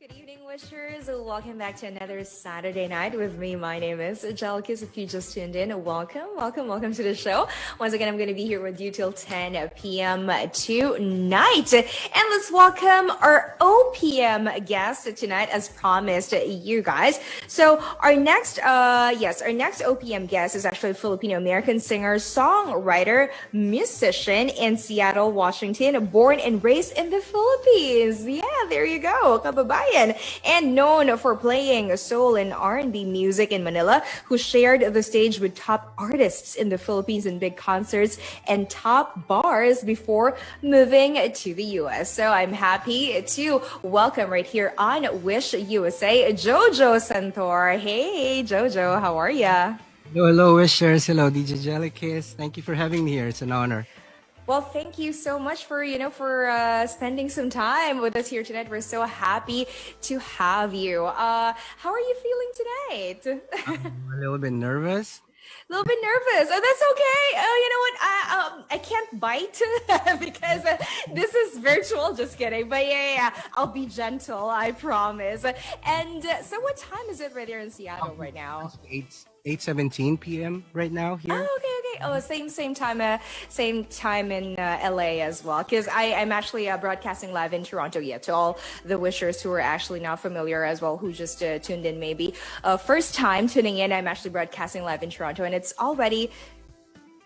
Good evening, wishers. Welcome back to another Saturday night with me. My name is Jalikis. If you just tuned in, welcome to the show. Once again, I'm going to be here with you till 10 p.m. tonight. And let's welcome our OPM guest tonight, as promised, you guys. So our next OPM guest is actually a Filipino-American singer, songwriter, musician in Seattle, Washington, born and raised in the Philippines. Yeah, there you go, kababayan. And known for playing soul and R&B music in Manila, who shared the stage with top artists in the Philippines in big concerts and top bars before moving to the US. So I'm happy to welcome right here on Wish USA, Jojo Santor. Hey, Jojo, how are ya? Hello, wishers. Hello, DJ Jellykiss. Thank you for having me here. It's an honor. Well, thank you so much for spending some time with us here tonight. We're so happy to have you. How are you feeling tonight? I'm a little bit nervous. A little bit nervous. Oh, that's okay. You know what? I can't bite because this is virtual. Just kidding. But yeah. I'll be gentle. I promise. And so, what time is it right there in Seattle right now? 8:17 p.m. right now here. Oh, okay. Oh, same time in LA as well. Because I'm actually broadcasting live in Toronto. Yeah, to all the wishers who are actually not familiar as well, who just tuned in maybe first time tuning in. I'm actually broadcasting live in Toronto, and it's already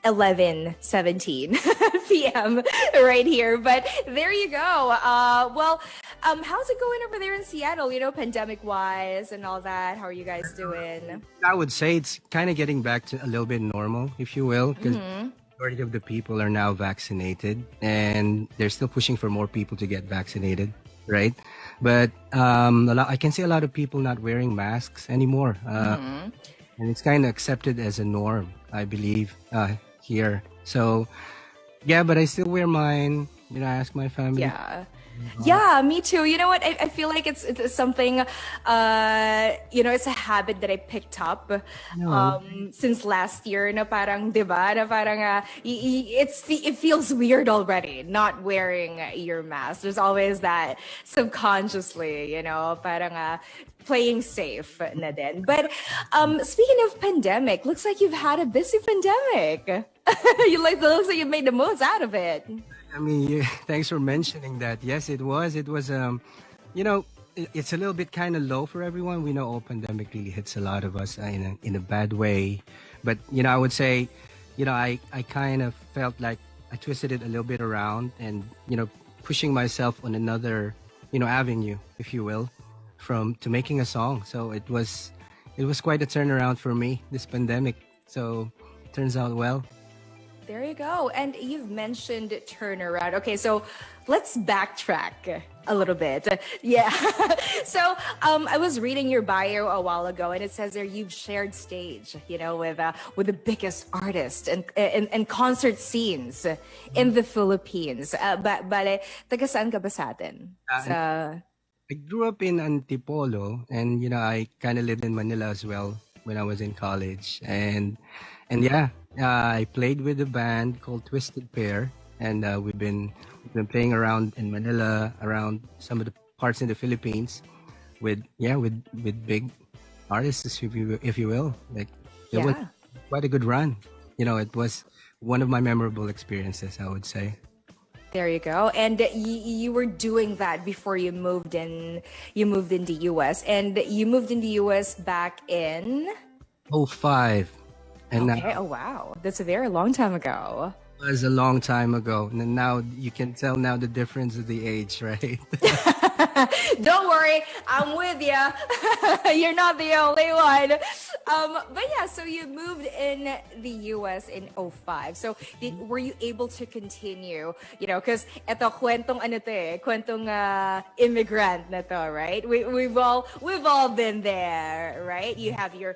11:17 p.m. right here. But there you go. How's it going over there in Seattle? Pandemic wise and all that. How are you guys doing? I would say it's kind of getting back to a little bit normal, if you will, because majority of the people are now vaccinated, and they're still pushing for more people to get vaccinated, right? But I can see a lot of people not wearing masks anymore, and it's kind of accepted as a norm, I believe, here. So, yeah, but I still wear mine. I ask my family. Yeah, me too. You know what? I feel like it's something, it's a habit that I picked up since last year. Na parang, diba? Na parang, it feels weird already not wearing your mask. There's always that subconsciously, parang playing safe na din. But speaking of pandemic, looks like you've had a busy pandemic. Looks like you've made the most out of it. I mean, thanks for mentioning that. Yes, it was. It was, it's a little bit kind of low for everyone. We know all pandemic really hits a lot of us in a bad way. But, I would say, I kind of felt like I twisted it a little bit around and, pushing myself on another, avenue, if you will, to making a song. So it was quite a turnaround for me, this pandemic. So it turns out well. There you go. And you've mentioned turnaround. Okay, so let's backtrack a little bit. Yeah. So I was reading your bio a while ago, and it says there you've shared stage, with the biggest artists and concert scenes in the Philippines. Bale, taga saan ka ba sa atin? I grew up in Antipolo, and I kind of lived in Manila as well when I was in college, and yeah. I played with a band called Twisted Pair, and we've been playing around in Manila, around some of the parts in the Philippines, with big artists, if you will. Like it was quite a good run. It was one of my memorable experiences, I would say. There you go. And you were doing that before you moved in. You moved in the US, and you moved in the US back in 2005. And okay. Oh, wow. That's a very long time ago. It was a long time ago. And now you can tell now the difference of the age, right? Don't worry. I'm with you. You're not the only one. But yeah, so you moved in the US in 2005. So were you able to continue, because eto kwentong immigrant na to, right? We've all been there, right? You have your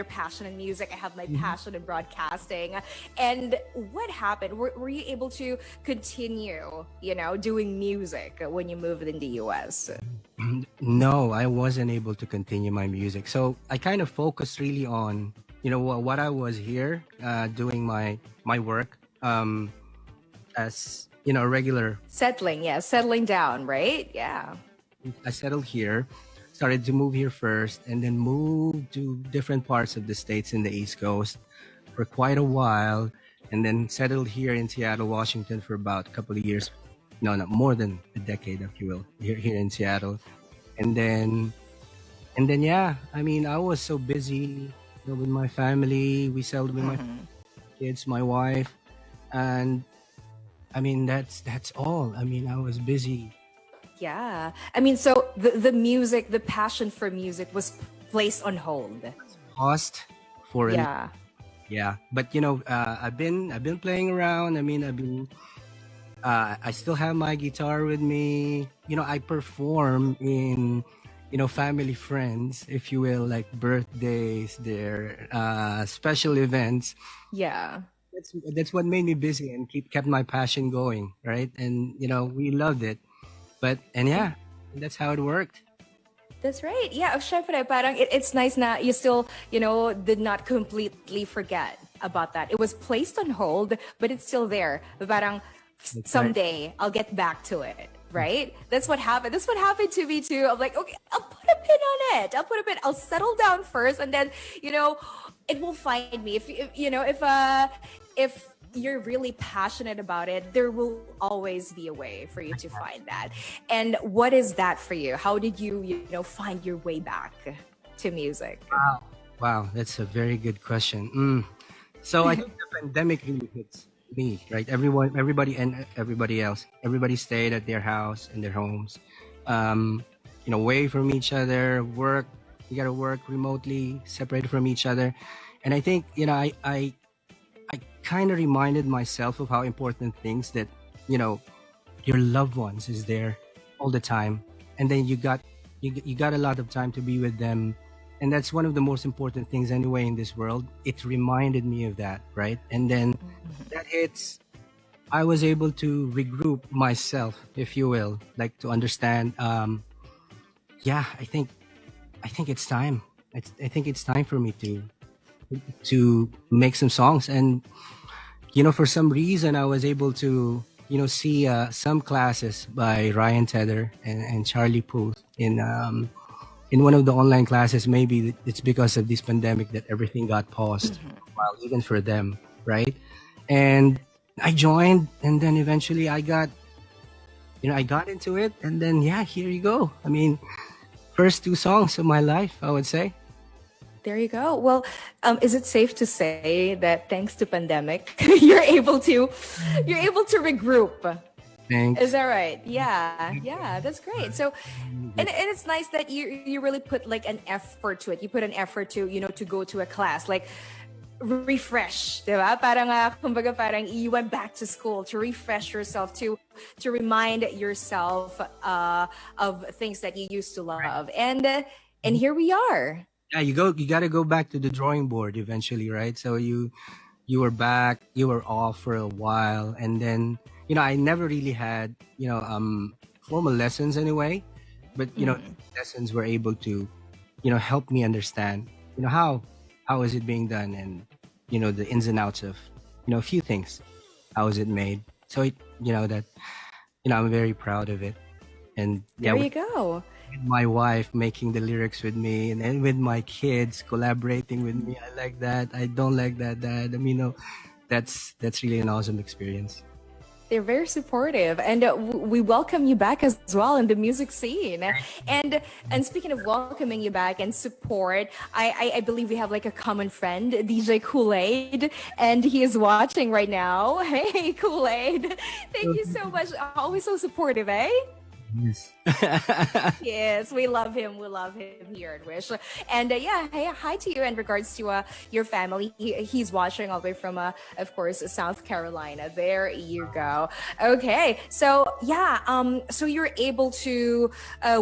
passion in music. I have my passion in broadcasting. And what happened? Were you able to continue, doing music when you moved in the US? No, I wasn't able to continue my music. So I kind of focused really on, what I was here doing my work as, regular. Settling down, right? Yeah. I settled here, started to move here first, and then moved to different parts of the states in the East Coast for quite a while, and then settled here in Seattle, Washington for about a couple of years. No, no, more than a decade, if you will, here in Seattle. And then yeah, I mean, I was so busy, with my family. We settled with my Mm-hmm. kids, my wife, and I mean, that's all. I mean, I was busy. Yeah. I mean, so the music, the passion for music was placed on hold. Paused for a Yeah. yeah, but I've been playing around. I mean, I still have my guitar with me. I perform in family friends, if you will, like birthdays, their special events. Yeah. That's what made me busy and kept my passion going, right? And we loved it. But and yeah, that's how it worked. That's right. Yeah, syempre, parang it's nice na you still, did not completely forget about that. It was placed on hold, but it's still there. Parang That's right. someday I'll get back to it, right? That's what happened. That's what happened to me too. I'm like, okay, I'll put a pin on it. I'll put a pin. I'll settle down first, and then, it will find me. If you're really passionate about it, there will always be a way for you to find that. And what is that for you? How did you, find your way back to music? Wow, that's a very good question. So I think the pandemic really hits me, right? Everybody else. Everybody stayed at their house and their homes, um, away from each other. Work, you got to work remotely, separated from each other, and I think I kind of reminded myself of how important things that you know your loved ones is there all the time, and then you got a lot of time to be with them, and that's one of the most important things anyway in this world. It reminded me of that, right? And then that hits. I was able to regroup myself, if you will, like to understand. Yeah, I think it's time. I think it's time for me to make some songs, and for some reason I was able to see some classes by Ryan Tedder and Charlie Puth in one of the online classes. Maybe it's because of this pandemic that everything got paused for a while, even for them, right? And I joined, and then eventually I got into it, and then yeah, here you go. I mean, first two songs of my life, I would say. There you go. Well, is it safe to say that thanks to pandemic, you're able to regroup? Is Thanks. that right? Yeah, yeah, that's great. So, and it's nice that you really put like an effort to it. You put an effort to to go to a class, like refresh, diba? Parang kumbaga parang you went back to school to refresh yourself, to remind yourself of things that you used to love, and here we are. Yeah, you got to go back to the drawing board eventually, right? So you were back, you were off for a while, and then I never really had formal lessons anyway, but lessons were able to help me understand how is it being done, and the ins and outs of a few things. How is it made? So that I'm very proud of it. And yeah, There you go. with my wife making the lyrics with me, and then with my kids collaborating with me. I like that. I don't like that. That I mean, that's really an awesome experience. They're very supportive, and we welcome you back as well in the music scene. And speaking of welcoming you back and support, I believe we have like a common friend, DJ Kool Aid, and he is watching right now. Hey, Kool Aid, thank you so much. Always so supportive, eh? Yes. Yes, we love him. We love him here at Wish. And yeah, hey, hi to you in regards to your family. He's watching all the way from, of course, South Carolina. There you go. Okay, so yeah, so you're able to,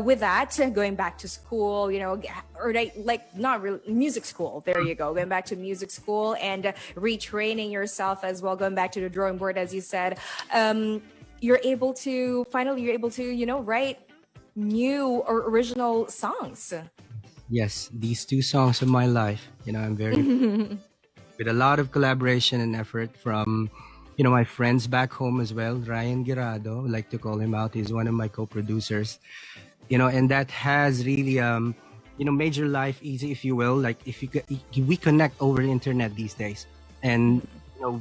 with that, going back to school, or like not really music school. There you go, going back to music school and retraining yourself as well, going back to the drawing board, as you said. You're able to write new or original songs. Yes, these two songs of my life. I'm very with a lot of collaboration and effort from my friends back home as well. Ryan Girado, I like to call him out. He's one of my co-producers. and that has really made your life easy, if you will. Like if we connect over the internet these days, and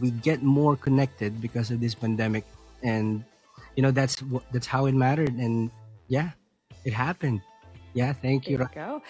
we get more connected because of this pandemic, and that's how it mattered, and yeah, it happened. Yeah, thank There you. you go.